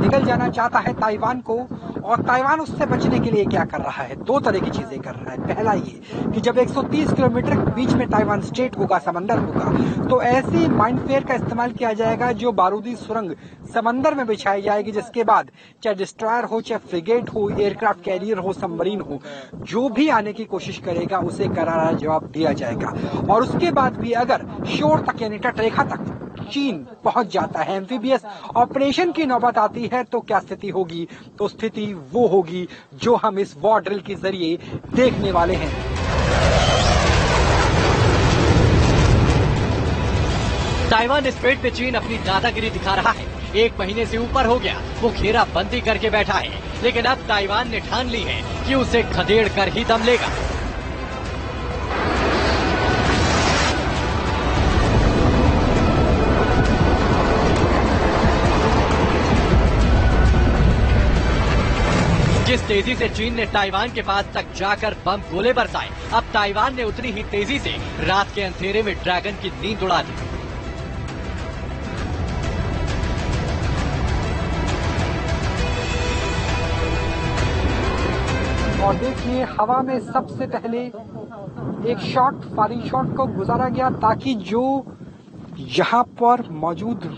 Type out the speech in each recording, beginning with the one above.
निगल जाना चाहता है ताइवान को, और ताइवान उससे बचने के लिए क्या कर रहा है, दो तरह की चीजें कर रहा है। पहला ये कि जब 130 किलोमीटर के बीच में ताइवान स्टेट होगा, समंदर होगा, तो ऐसी माइनफेयर का इस्तेमाल किया जाएगा जो बारूदी सुरंग समंदर में बिछाई जाएगी, जिसके बाद चाहे डिस्ट्रॉयर हो, चाहे फ्रिगेट हो, एयरक्राफ्ट कैरियर हो, सबमरीन हो, जो भी आने की कोशिश करेगा उसे करारा जवाब दिया जाएगा। और उसके बाद भी अगर शोर तक यानी तटरेखा तक चीन पहुंच जाता है, एम्फीबियस ऑपरेशन की नौबत आती है, तो क्या स्थिति होगी? तो स्थिति वो होगी जो हम इस वॉर ड्रिल के जरिए देखने वाले हैं। ताइवान स्ट्रेट पे चीन अपनी दादागिरी दिखा रहा है। 1 महीने से ऊपर हो गया वो घेराबंदी करके बैठा है, लेकिन अब ताइवान ने ठान ली है कि उसे खदेड़ कर ही दम लेगा। जिस तेजी से चीन ने ताइवान के पास तक जाकर बम गोले बरसाए, अब ताइवान ने उतनी ही तेजी से रात के अंधेरे में ड्रैगन की नींद उड़ा दी। और देखिए, हवा में सबसे पहले एक शॉट, फायरिंग शॉट को गुजारा गया, ताकि जो यहाँ पर मौजूद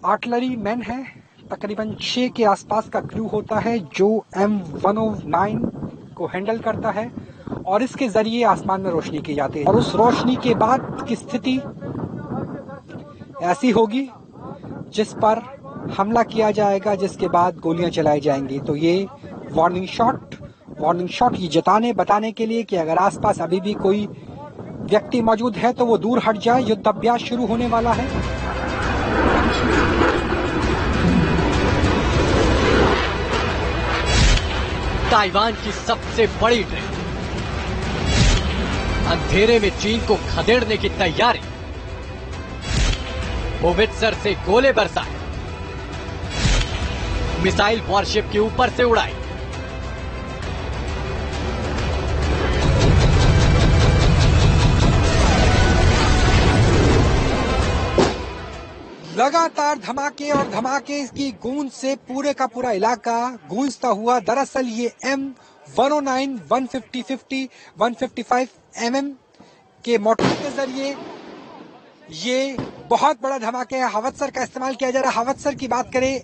आर्टिलरी मैन है, तकरीबन 6 के आसपास का क्रू होता है जो M109 को हैंडल करता है, और इसके जरिए आसमान में रोशनी की जाती है। और उस रोशनी के बाद की स्थिति ऐसी होगी जिस पर हमला किया जाएगा, जिसके बाद गोलियां चलाई जाएंगी। तो ये वार्निंग शॉट ये बताने के लिए कि अगर आसपास अभी भी कोई व्यक्ति मौजूद है तो वो दूर हट जाए, युद्ध अभ्यास शुरू होने वाला है। ताइवान की सबसे बड़ी ड्रिल, अंधेरे में चीन को खदेड़ने की तैयारी, होवित्जर से गोले बरसाए, मिसाइल वॉरशिप के ऊपर से उड़ाई। लगातार धमाके और धमाके की गूंज से पूरे का पूरा इलाका गूंजता हुआ। दरअसल ये M109 150 155 mm के मोटर के जरिए ये बहुत बड़ा धमाके है। हवत्सर का इस्तेमाल किया जा रहा है। हवत्सर की बात करें,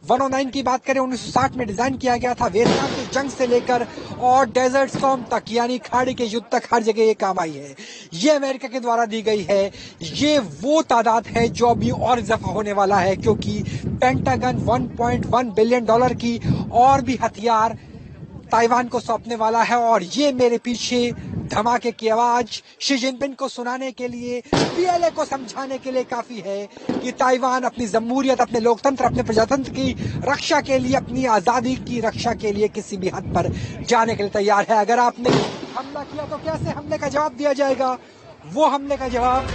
109 की बात करें, 1960 में डिजाइन किया गया था। वियतनाम की जंग से लेकर और डेजर्ट स्टॉर्म तक, यानी खाड़ी के युद्ध तक हर जगह ये काम आई है। ये अमेरिका के द्वारा दी गई है। ये वो तादाद है जो अभी और इजाफा होने वाला है, क्योंकि पेंटागन $1.1 बिलियन की और भी हथियार ताइवान को सौंपने वाला है। और ये मेरे पीछे धमाके की आवाज शी जिनपिंग को सुनाने के लिए, पीएलए को समझाने के लिए काफी है कि ताइवान अपनी जमहूरियत, अपने लोकतंत्र, अपने प्रजातंत्र की रक्षा के लिए, अपनी आजादी की रक्षा के लिए किसी भी हद पर जाने के लिए तैयार है। अगर आपने हमला किया तो कैसे हमले का जवाब दिया जाएगा? वो हमले का जवाब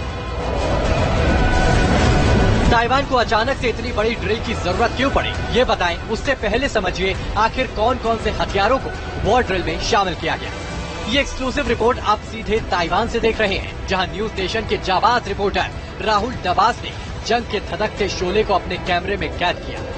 ताइवान को अचानक से इतनी बड़ी ड्रिल की जरूरत क्यों पड़ी, ये बताएं। उससे पहले समझिए आखिर कौन कौन से हथियारों को वॉर ड्रिल में शामिल किया गया। ये एक्सक्लूसिव रिपोर्ट आप सीधे ताइवान से देख रहे हैं, जहां न्यूज स्टेशन के जाबाज रिपोर्टर राहुल डबास ने जंग के धधकते शोले को अपने कैमरे में कैद किया।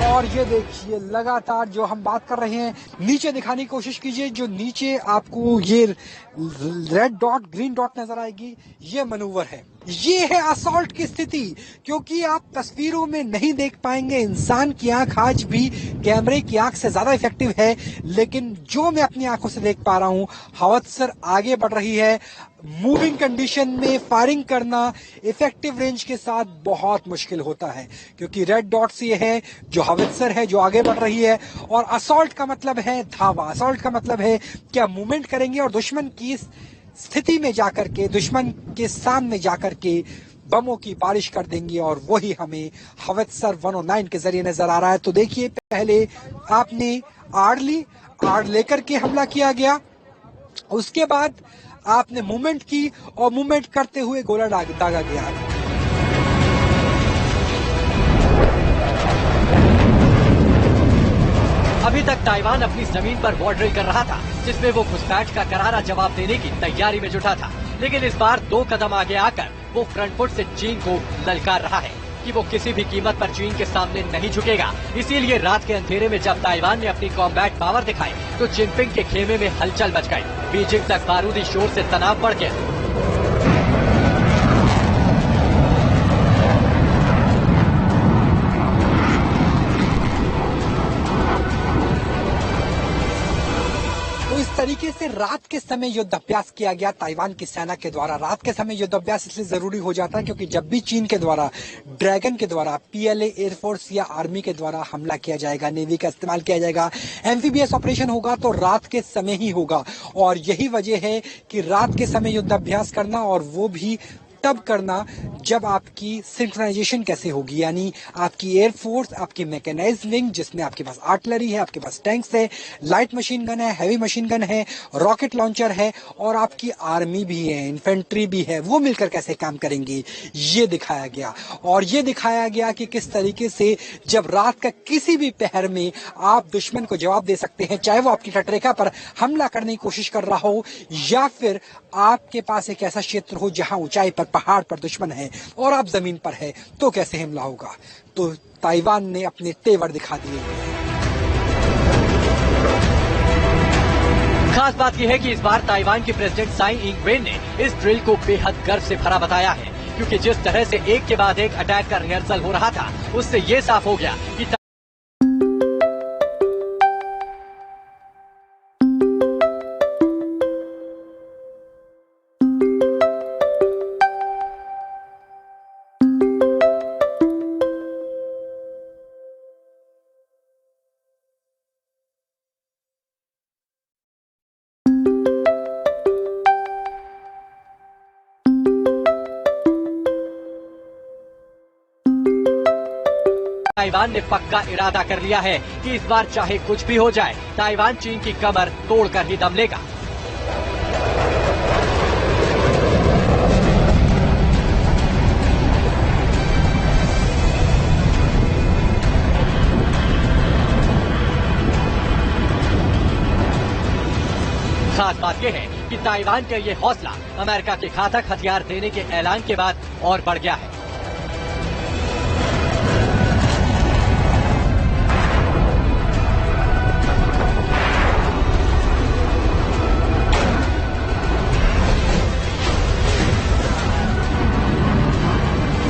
और ये देखिए, लगातार जो हम बात कर रहे हैं, नीचे दिखाने की कोशिश कीजिए। जो नीचे आपको ये रेड डॉट, ग्रीन डॉट नजर आएगी, ये मनूवर है। ये है असॉल्ट की स्थिति, क्योंकि आप तस्वीरों में नहीं देख पाएंगे। इंसान की आंख आज भी कैमरे की आंख से ज्यादा इफेक्टिव है, लेकिन जो मैं अपनी आंखों से देख पा रहा हूं, हवत्सर आगे बढ़ रही है। मूविंग कंडीशन में फायरिंग करना इफेक्टिव रेंज के साथ बहुत मुश्किल होता है, क्योंकि रेड डॉट्स ये है जो हवत्सर है, जो आगे बढ़ रही है। और असॉल्ट का मतलब है धावा, असॉल्ट का मतलब है क्या मूवमेंट करेंगे और दुश्मन की स्थिति में जाकर के, दुश्मन के सामने जाकर के बमों की बारिश कर देंगे। और वही हमें हवत्सर 109 के जरिए नजर आ रहा है। तो देखिए, पहले आपने आड़ ली, आड़ लेकर के हमला किया गया, उसके बाद आपने मूवमेंट की और मूवमेंट करते हुए गोला दागा गया। अभी तक ताइवान अपनी जमीन पर वॉर ड्रिल कर रहा था, जिसमें वो घुसपैठ का करारा जवाब देने की तैयारी में जुटा था। लेकिन इस बार 2 कदम आगे आकर वो फ्रंट फुट से चीन को ललकार रहा है कि वो किसी भी कीमत पर चीन के सामने नहीं झुकेगा। इसीलिए रात के अंधेरे में जब ताइवान ने अपनी कॉम्बैट पावर दिखाई तो जिनपिंग के खेमे में हलचल मच गई। बीजिंग तक बारूदी शोर से तनाव बढ़ गया। इस तरीके से रात के समय युद्ध अभ्यास किया गया ताइवान की सेना के द्वारा। रात के समय युद्ध अभ्यास इसलिए जरूरी हो जाता है क्योंकि जब भी चीन के द्वारा ड्रैगन के द्वारा पीएलए एयरफोर्स या आर्मी के द्वारा हमला किया जाएगा, नेवी का इस्तेमाल किया जाएगा, एम्फीबियस ऑपरेशन होगा तो रात के समय ही होगा। और यही वजह है कि रात के समय युद्ध अभ्यास करना, और वो भी तब करना जब आपकी सिंक्रोनाइजेशन कैसे होगी, यानी आपकी एयरफोर्स, आपकी मैकेनाइज्ड विंग जिसमें आपके पास आर्टिलरी है, आपके पास टैंक्स है, लाइट मशीन गन है, हैवी मशीन गन है, रॉकेट लॉन्चर है, और आपकी आर्मी भी है, इन्फेंट्री भी है, वो मिलकर कैसे काम करेंगी ये दिखाया गया। और ये दिखाया गया कि किस तरीके से जब रात का किसी भी पहर में आप दुश्मन को जवाब दे सकते हैं, चाहे वो आपकी तटरेखा पर हमला करने की कोशिश कर रहा हो या फिर आपके पास एक ऐसा क्षेत्र हो जहां ऊंचाई पर पहाड़ पर दुश्मन है और आप जमीन पर है, तो कैसे हमला होगा। तो ताइवान ने अपने तेवर दिखा दिए। खास बात यह है कि इस बार ताइवान के प्रेसिडेंट साई इंग वेन ने इस ड्रिल को बेहद गर्व से भरा बताया है, क्योंकि जिस तरह से एक के बाद एक अटैक का रिहर्सल हो रहा था उससे ये साफ हो गया कि ताइवान ने पक्का इरादा कर लिया है कि इस बार चाहे कुछ भी हो जाए, ताइवान चीन की कमर तोड़कर ही दम लेगा। खास बात यह है कि ताइवान का ये हौसला अमेरिका के घातक हथियार देने के ऐलान के बाद और बढ़ गया है।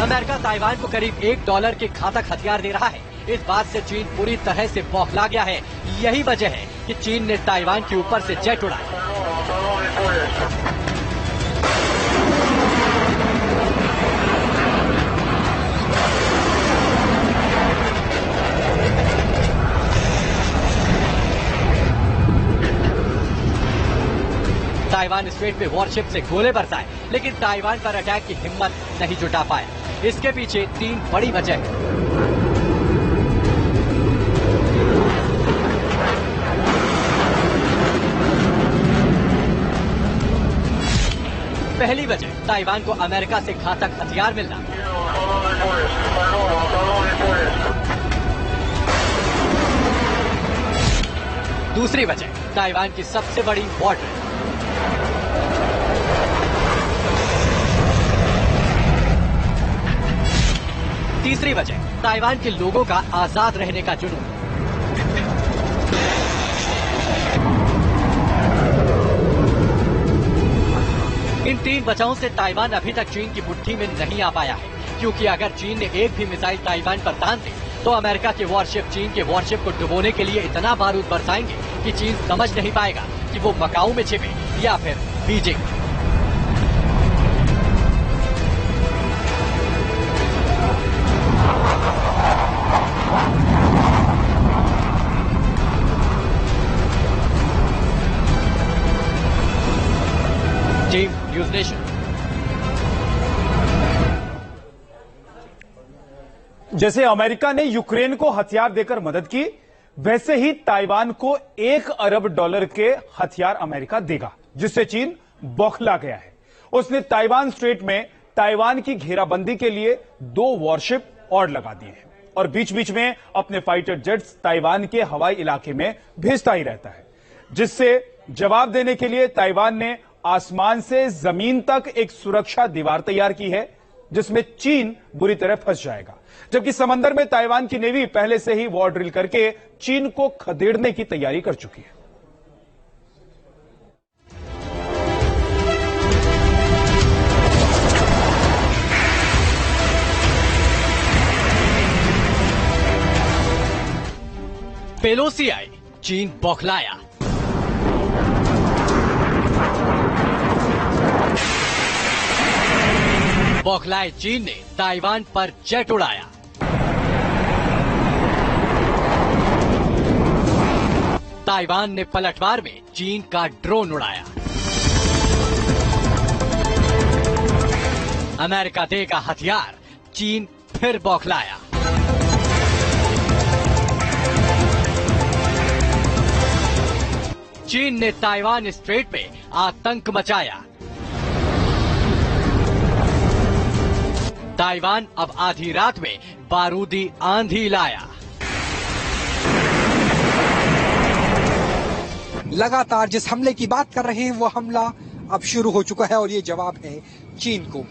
अमेरिका ताइवान को करीब $1 के घातक हथियार दे रहा है। इस बात से चीन पूरी तरह से बौखला गया है। यही वजह है कि चीन ने ताइवान के ऊपर से जेट उड़ाए। ताइवान स्ट्रेट में वॉरशिप से गोले बरसाए, लेकिन ताइवान पर अटैक की हिम्मत नहीं जुटा पाया। इसके पीछे 3 बड़ी वजह है। पहली वजह ताइवान को अमेरिका से घातक हथियार मिलना। दूसरी वजह ताइवान की सबसे बड़ी बॉर्डर। तीसरी वजह ताइवान के लोगों का आजाद रहने का जुनून। इन 3 वजहों से ताइवान अभी तक चीन की मुट्ठी में नहीं आ पाया है, क्योंकि अगर चीन ने एक भी मिसाइल ताइवान पर तान दी तो अमेरिका के वॉरशिप चीन के वॉरशिप को डुबोने के लिए इतना बारूद बरसाएंगे कि चीन समझ नहीं पाएगा कि वो मकाऊ में छिपे या फिर बीजिंग। Team news nation. जैसे अमेरिका ने यूक्रेन को हथियार देकर मदद की, वैसे ही ताइवान को $1 अरब के हथियार अमेरिका देगा, जिससे चीन बौखला गया है। उसने ताइवान स्ट्रेट में ताइवान की घेराबंदी के लिए 2 वॉरशिप और लगा दिए हैं और बीच बीच में अपने फाइटर जेट्स ताइवान के हवाई इलाके में भेजता ही रहता है, जिससे जवाब देने के लिए ताइवान ने आसमान से जमीन तक एक सुरक्षा दीवार तैयार की है, जिसमें चीन बुरी तरह फंस जाएगा। जबकि समंदर में ताइवान की नेवी पहले से ही वॉर ड्रिल करके चीन को खदेड़ने की तैयारी कर चुकी है। पेलोसी आई, चीन बौखलाया। बौखलाए चीन ने ताइवान पर जेट उड़ाया। ताइवान ने पलटवार में चीन का ड्रोन उड़ाया। अमेरिका देगा हथियार, चीन फिर बौखलाया। चीन ने ताइवान स्ट्रेट में आतंक मचाया। ताइवान अब आधी रात में बारूदी आंधी लाया। लगातार जिस हमले की बात कर रहे हैं वो हमला अब शुरू हो चुका है और ये जवाब है चीन को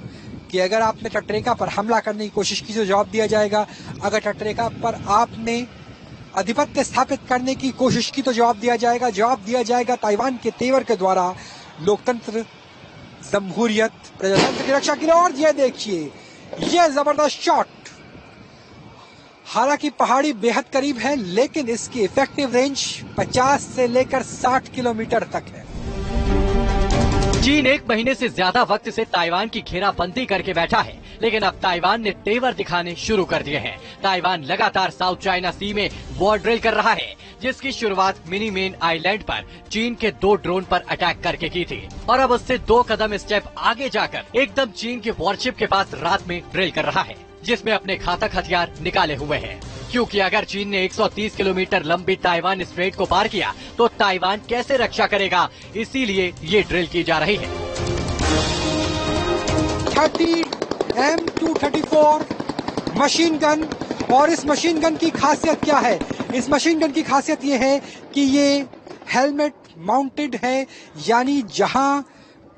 कि अगर आपने टटरेका पर हमला करने की कोशिश की तो जवाब दिया जाएगा। अगर टटरेका पर आपने आधिपत्य स्थापित करने की कोशिश की तो जवाब दिया जाएगा। जवाब दिया जाएगा ताइवान के तेवर के द्वारा लोकतंत्र, जमहूरियत, प्रजातंत्र की रक्षा के लिए। और ये देखिए, ये जबरदस्त शॉट। हालांकि पहाड़ी बेहद करीब है, लेकिन इसकी इफेक्टिव रेंज 50 से लेकर 60 किलोमीटर तक है। चीन 1 महीने से ज्यादा वक्त से ताइवान की घेराबंदी करके बैठा है, लेकिन अब ताइवान ने तेवर दिखाने शुरू कर दिए हैं। ताइवान लगातार साउथ चाइना सी में वॉर ड्रिल कर रहा है, जिसकी शुरुआत मिनी मेन आइलैंड पर चीन के 2 ड्रोन पर अटैक करके की थी और अब उससे 2 कदम स्टेप आगे जाकर एकदम चीन के वॉरशिप के पास रात में ड्रिल कर रहा है, जिसमें अपने घातक हथियार निकाले हुए हैं। क्योंकि अगर चीन ने 130 किलोमीटर लंबी ताइवान स्ट्रेट को पार किया तो ताइवान कैसे रक्षा करेगा, इसीलिए ये ड्रिल की जा रही है। 30 M234 मशीन गन। और इस मशीन गन की खासियत क्या है? इस मशीन गन की खासियत ये है कि ये हेलमेट माउंटेड है, यानी जहां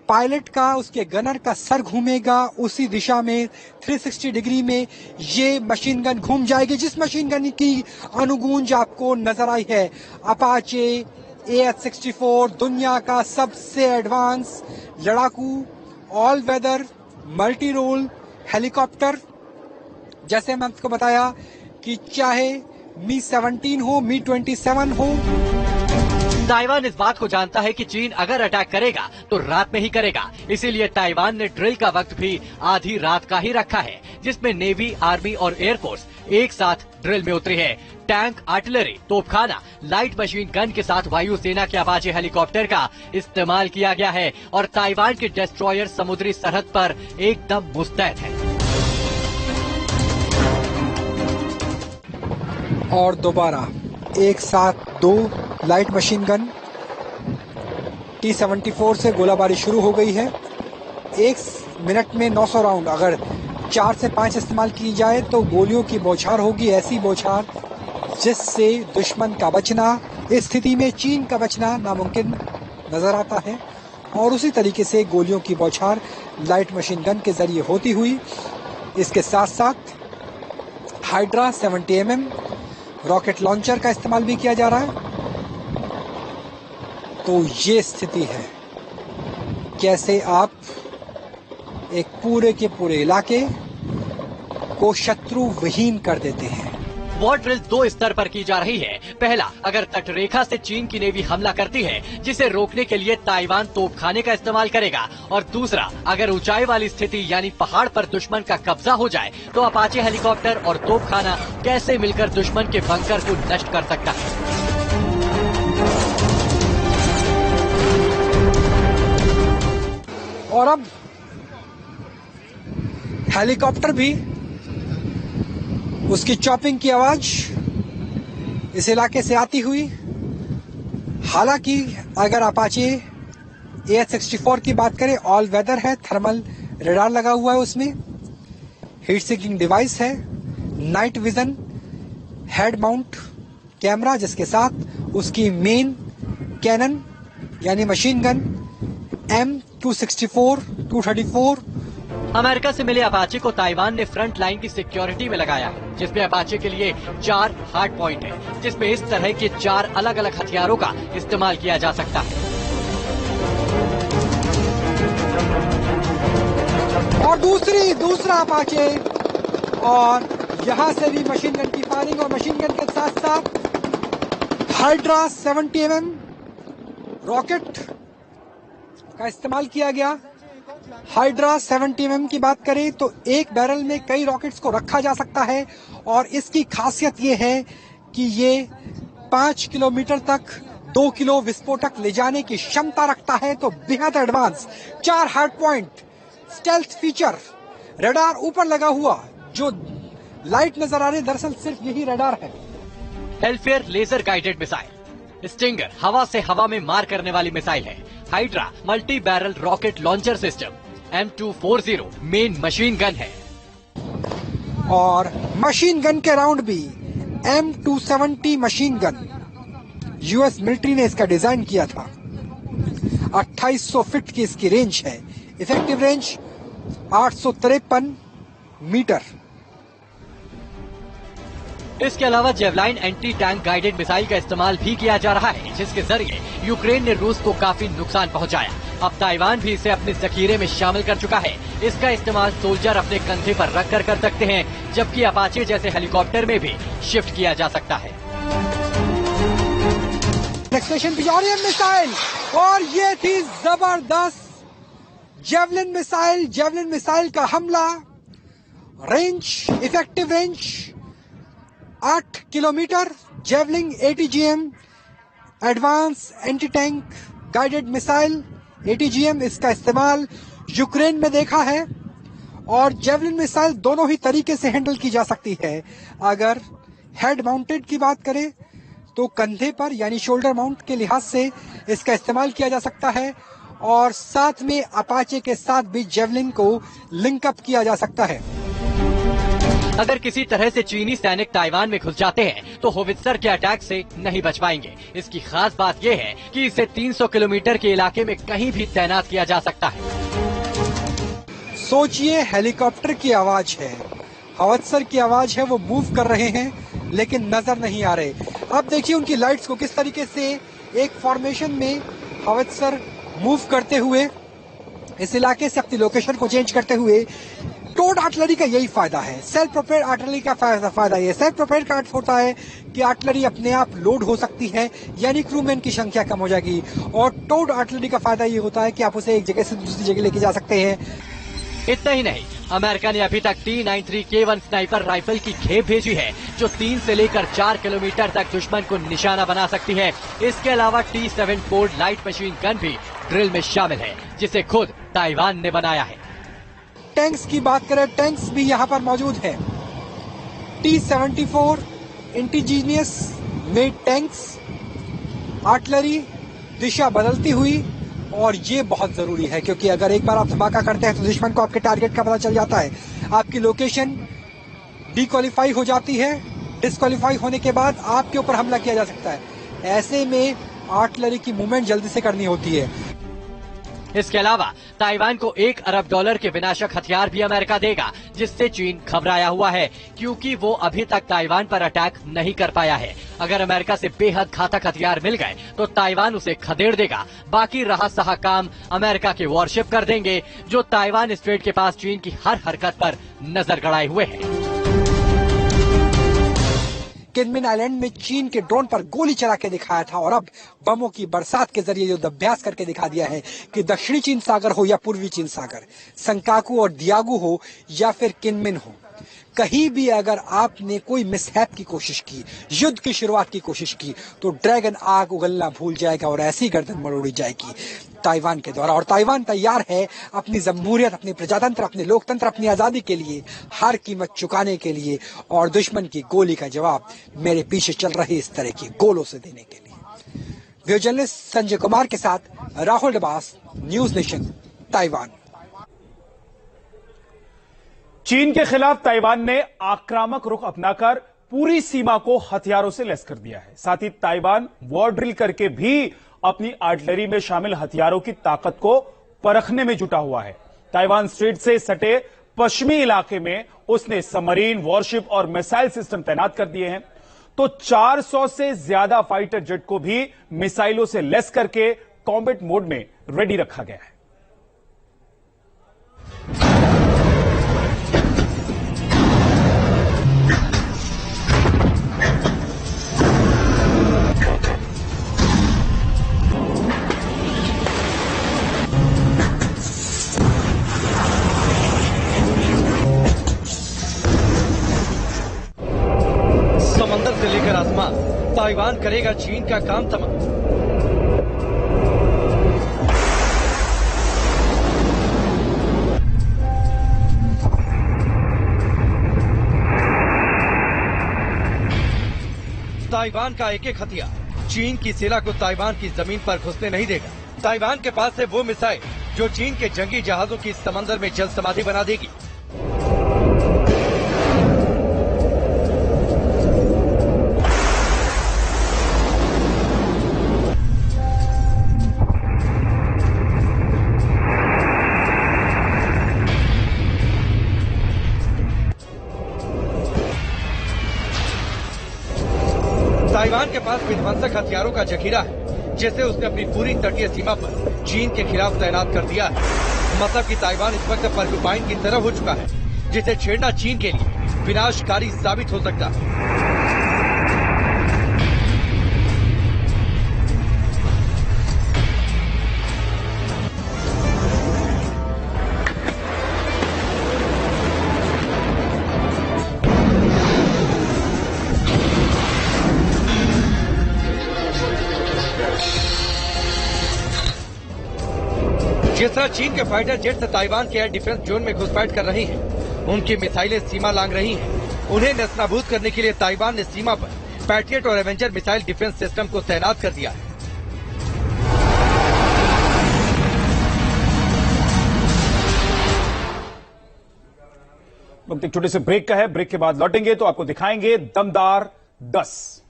पायलट का, उसके गनर का सर घूमेगा उसी दिशा में 360 डिग्री में ये मशीन गन घूम जाएगी। जिस मशीन गन की अनुगूंज आपको नजर आई है, अपाचे AH-64, दुनिया का सबसे एडवांस लड़ाकू all weather multi role helicopter. जैसे मैंने आपको बताया कि चाहे Mi-17 हो, Mi-27 हो, ताइवान इस बात को जानता है कि चीन अगर अटैक करेगा तो रात में ही करेगा। इसीलिए ताइवान ने ड्रिल का वक्त भी आधी रात का ही रखा है, जिसमें नेवी, आर्मी और एयरफोर्स एक साथ ड्रिल में उतरी है। टैंक, आर्टिलरी, तोपखाना, लाइट मशीन गन के साथ वायुसेना के अपाचे हेलीकॉप्टर का इस्तेमाल किया गया है और ताइवान के डिस्ट्रॉयर समुद्री सरहद पर एकदम मुस्तैद है। और दोबारा एक साथ 2 लाइट मशीन गन T-74 से गोलाबारी शुरू हो गई है। 1 मिनट में 900 राउंड अगर 4 से 5 इस्तेमाल की जाए तो गोलियों की बौछार होगी, ऐसी बौछार जिससे दुश्मन का बचना, इस स्थिति में चीन का बचना नामुमकिन नजर आता है। और उसी तरीके से गोलियों की बौछार लाइट मशीन गन के जरिए होती हुई इसके साथ साथ हाइड्रा 70 mm रॉकेट लॉन्चर का इस्तेमाल भी किया जा रहा है। तो ये स्थिति है, कैसे आप एक पूरे के पूरे इलाके को शत्रु विहीन कर देते हैं। वॉर ड्रिल 2 स्तर पर की जा रही है। पहला, अगर तटरेखा से चीन की नेवी हमला करती है, जिसे रोकने के लिए ताइवान तोपखाने का इस्तेमाल करेगा, और दूसरा, अगर ऊंचाई वाली स्थिति यानी पहाड़ पर दुश्मन का कब्जा हो जाए तो अपाचे हेलीकॉप्टर और तोपखाना कैसे मिलकर दुश्मन के बंकर को नष्ट कर सकता है। और अब हेलीकॉप्टर भी, उसकी चॉपिंग की आवाज इस इलाके से आती हुई। हालांकि अगर अपाचे AH-64 की बात करें, ऑल वेदर है, थर्मल रेडार लगा हुआ है, उसमें हीट सीकिंग डिवाइस है, night vision head mount camera, जिसके साथ उसकी मेन कैनन यानी मशीन गन M264, 234। अमेरिका से मिले अपाचे को ताइवान ने फ्रंट लाइन की सिक्योरिटी में लगाया है, जिसमें अपाचे के लिए 4 हार्ड पॉइंट है, जिसमें इस तरह के 4 अलग अलग हथियारों का इस्तेमाल किया जा सकता है। और दूसरा अपाचे, और यहां से भी मशीन गन की फायरिंग, और मशीन गन के साथ साथ हाइड्रा 70mm रॉकेट का इस्तेमाल किया गया। हाइड्रा 70mm की बात करें तो एक बैरल में कई रॉकेट्स को रखा जा सकता है, और इसकी खासियत ये है कि ये 5 किलोमीटर तक 2 किलो विस्फोटक ले जाने की क्षमता रखता है। तो बेहद advance 4 hard point, stealth feature, radar ऊपर लगा हुआ, जो लाइट नजर आ रही दरअसल सिर्फ यही रडार है। हेलफेयर लेजर गाइडेड मिसाइल, स्टिंगर हवा से हवा में मार करने वाली मिसाइल है। Hydra multi barrel rocket launcher system, M240 main machine gun है। और मशीन गन के राउंड भी M270 machine gun, US military ने इसका डिजाइन किया था। 2800 फीट की इसकी रेंज है, इफेक्टिव रेंज 853 मीटर। इसके अलावा जेवलाइन एंटी टैंक गाइडेड मिसाइल का इस्तेमाल भी किया जा रहा है, जिसके जरिए यूक्रेन ने रूस को काफी नुकसान पहुंचाया। अब ताइवान भी इसे अपने जखीरे में शामिल कर चुका है। इसका इस्तेमाल सोल्जर अपने कंधे पर रखकर कर सकते हैं, जबकि अपाचे जैसे हेलीकॉप्टर में भी शिफ्ट किया जा सकता है। एक्सप्रेशन पिजोरियम मिसाइल, और ये थी जबरदस्त जेवलिन मिसाइल। जेवलिन मिसाइल का हमला, range, effective range 8 kilometre. Javelin ATGM advance anti tank guided missile ATGM, इसका इस्तेमाल यूक्रेन में देखा है। और जेवलिन मिसाइल दोनों ही तरीके से हैंडल की जा सकती है। अगर हेड माउंटेड की बात करें तो कंधे पर यानी शोल्डर माउंट के लिहाज से इसका इस्तेमाल किया जा सकता है, और साथ में अपाचे के साथ भी जेवलिन को लिंकअप किया जा सकता है। अगर किसी तरह से चीनी सैनिक ताइवान में घुस जाते हैं तो होवित्जर के अटैक से नहीं बच पाएंगे। इसकी खास बात यह है कि इसे 300 किलोमीटर के इलाके में कहीं भी तैनात किया जा सकता है। सोचिए, हेलीकॉप्टर की आवाज है, होवित्जर की आवाज है, वो मूव कर रहे हैं लेकिन नजर नहीं आ रहे। अब देखिए उनकी लाइट्स को किस तरीके से एक फॉर्मेशन में होवित्जर मूव करते हुए इस इलाके से अपनी लोकेशन को चेंज करते हुए। टोड आर्टिलरी का यही फायदा है, सेल्फ प्रोपेल्ड आर्टिलरी का फायदा ये सेल्फ प्रोपेल्ड का अर्थ होता है कि आर्टिलरी अपने आप लोड हो सकती है, यानी क्रूमैन की संख्या कम हो जाएगी। और टोड आर्टिलरी का फायदा ये होता है कि आप उसे एक जगह से दूसरी जगह लेके जा सकते हैं। इतना ही नहीं, अमेरिका ने अभी तक T93K1 स्नाइपर राइफल की खेप भेजी है, जो 3 से लेकर 4 किलोमीटर तक दुश्मन को निशाना बना सकती है। इसके अलावा T7 Ford light machine gun भी ड्रिल में शामिल है, जिसे खुद ताइवान ने बनाया है। टैंक्स की बात करें, टैंक्स भी यहाँ पर मौजूद है। T-74 indigenous made tanks, artillery दिशा बदलती हुई, और ये बहुत जरूरी है क्योंकि अगर एक बार आप धमाका करते हैं तो दुश्मन को आपके टारगेट का पता चल जाता है, आपकी लोकेशन डिक्वालीफाई हो जाती है। डिस्क्वालीफाई होने के बाद आपके ऊपर हमला किया जा सकता है। ऐसे में आर्टिलरी की मूवमेंट जल्दी से करनी होती है। इसके अलावा ताइवान को $1 अरब के विनाशक हथियार भी अमेरिका देगा, जिससे चीन घबराया हुआ है, क्योंकि वो अभी तक ताइवान पर अटैक नहीं कर पाया है। अगर अमेरिका से बेहद घातक हथियार मिल गए तो ताइवान उसे खदेड़ देगा। बाकी रहा सहा काम अमेरिका के वॉरशिप कर देंगे, जो ताइवान स्ट्रेट के पास चीन की हर हरकत पर नजर गड़ाए हुए हैं। किनमिन आइलैंड में चीन के ड्रोन पर गोली चला के दिखाया था, और अब बमों की बरसात के जरिए जो अभ्यास करके दिखा दिया है कि दक्षिणी चीन सागर हो या पूर्वी चीन सागर, संकाकू और दियागू हो या फिर किनमिन हो, कहीं भी अगर आपने कोई मिसहैप की कोशिश की, युद्ध की शुरुआत की कोशिश की, तो ड्रैगन आग उगलना भूल जाएगा और ऐसी गर्दन मरोड़ी जाएगी ताइवान के द्वारा। और ताइवान तैयार है अपनी जमहूरियत, अपनी प्रजातंत्र, अपने लोकतंत्र, अपनी आजादी के लिए हर कीमत चुकाने के लिए, और दुश्मन की गोली का जवाब मेरे पीछे चल रहे इस तरह की गोलों से देने के लिए। वीडियो जर्नलिस्ट संजय कुमार के साथ Rahul Dabas, news nation, Taiwan. चीन के खिलाफ ताइवान ने आक्रामक रुख अपनाकर पूरी सीमा को हथियारों से लैस कर दिया है। साथ ही ताइवान वॉर ड्रिल करके भी अपनी आर्टिलरी में शामिल हथियारों की ताकत को परखने में जुटा हुआ है। ताइवान स्ट्रेट से सटे पश्चिमी इलाके में उसने सबमरीन, वॉरशिप और मिसाइल सिस्टम तैनात कर दिए हैं। तो 400 से ज्यादा फाइटर जेट को भी मिसाइलों से लैस करके कॉम्बैट मोड में रेडी रखा गया है। समंदर से लेकर आसमान, ताइवान करेगा चीन का काम तमाम। ताइवान का एक एक हथियार चीन की सेना को ताइवान की जमीन पर घुसने नहीं देगा। ताइवान के पास है वो मिसाइल जो चीन के जंगी जहाजों की समंदर में जल समाधि बना देगी। ताइवान के पास विध्वंसक हथियारों का जखीरा है, जिसे उसने अपनी पूरी तटीय सीमा पर चीन के खिलाफ तैनात कर दिया है। मतलब कि ताइवान इस वक्त पर्कुपाइन की तरह हो चुका है, जिसे छेड़ना चीन के लिए विनाशकारी साबित हो सकता है। जिस तरह चीन के फाइटर जेट्स ताइवान के एयर डिफेंस जोन में घुसपैठ कर रही हैं, उनकी मिसाइलें सीमा लांघ रही हैं। उन्हें नेस्तनाबूद करने के लिए ताइवान ने सीमा पर पैट्रियट और एवेंजर मिसाइल डिफेंस सिस्टम को तैनात कर दिया है। वक्त एक छोटे से ब्रेक का है। ब्रेक के बाद लौटेंगे तो आपको दिखाएंगे दमदार 10।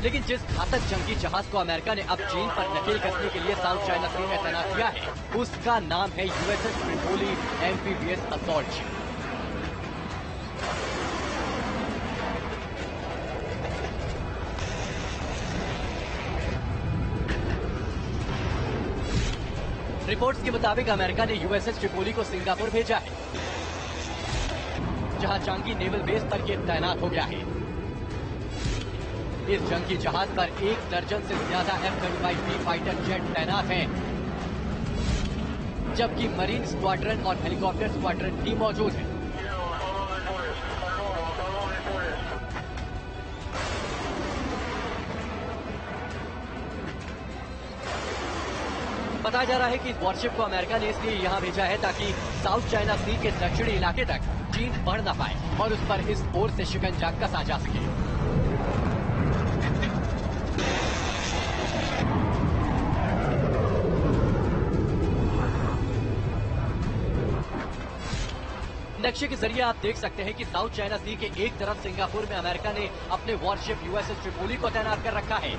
लेकिन जिस घातक जंगी जहाज को अमेरिका ने अब चीन पर नकेल कसने के लिए साउथ चाइना सी में तैनात किया है, उसका नाम है USS Tripoli amphibious assault ship. Reports के मुताबिक अमेरिका ने यूएसएस ट्रिपोली को सिंगापुर भेजा है, जहां चांगी नेवल बेस पर यह तैनात हो गया है। इस जंगी जहाज पर 1 दर्जन से ज्यादा F-35B फाइटर जेट तैनात हैं, जबकि मरीन स्क्वाड्रन और हेलीकॉप्टर स्क्वाड्रन भी मौजूद है। बताया जा रहा है कि इस वॉरशिप को अमेरिका ने इसलिए यहां भेजा है ताकि साउथ चाइना सी के दक्षिणी इलाके तक चीन बढ़ न पाए और उस पर इस ओर से शिकंजा कसा जा सके। नक्शे के जरिए आप देख सकते हैं कि साउथ चाइना सी के एक तरफ सिंगापुर में अमेरिका ने अपने वॉरशिप यूएसएस ट्रिपोली को तैनात कर रखा है,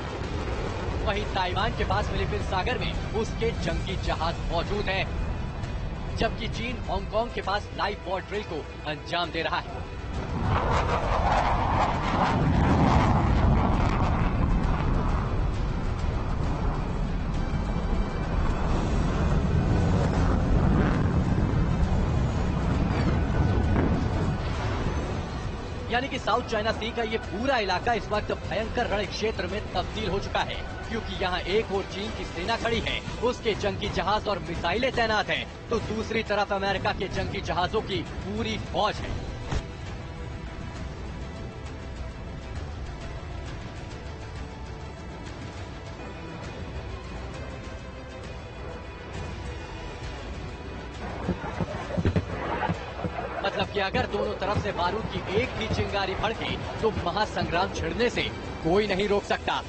वहीं ताइवान के पास फिलीपींस सागर में उसके जंगी जहाज मौजूद हैं, जबकि चीन हांगकांग के पास लाइव वॉर ड्रिल को अंजाम दे रहा है। यानी कि साउथ चाइना सी का ये पूरा इलाका इस वक्त भयंकर रण क्षेत्र में तब्दील हो चुका है, क्योंकि यहाँ एक ओर चीन की सेना खड़ी है, उसके जंगी जहाज और मिसाइलें तैनात हैं, तो दूसरी तरफ अमेरिका के जंगी जहाजों की पूरी फौज है। मतलब जबकि अगर दोनों तरफ से बारूद की एक भी चिंगारी भड़के तो महासंग्राम छिड़ने से कोई नहीं रोक सकता।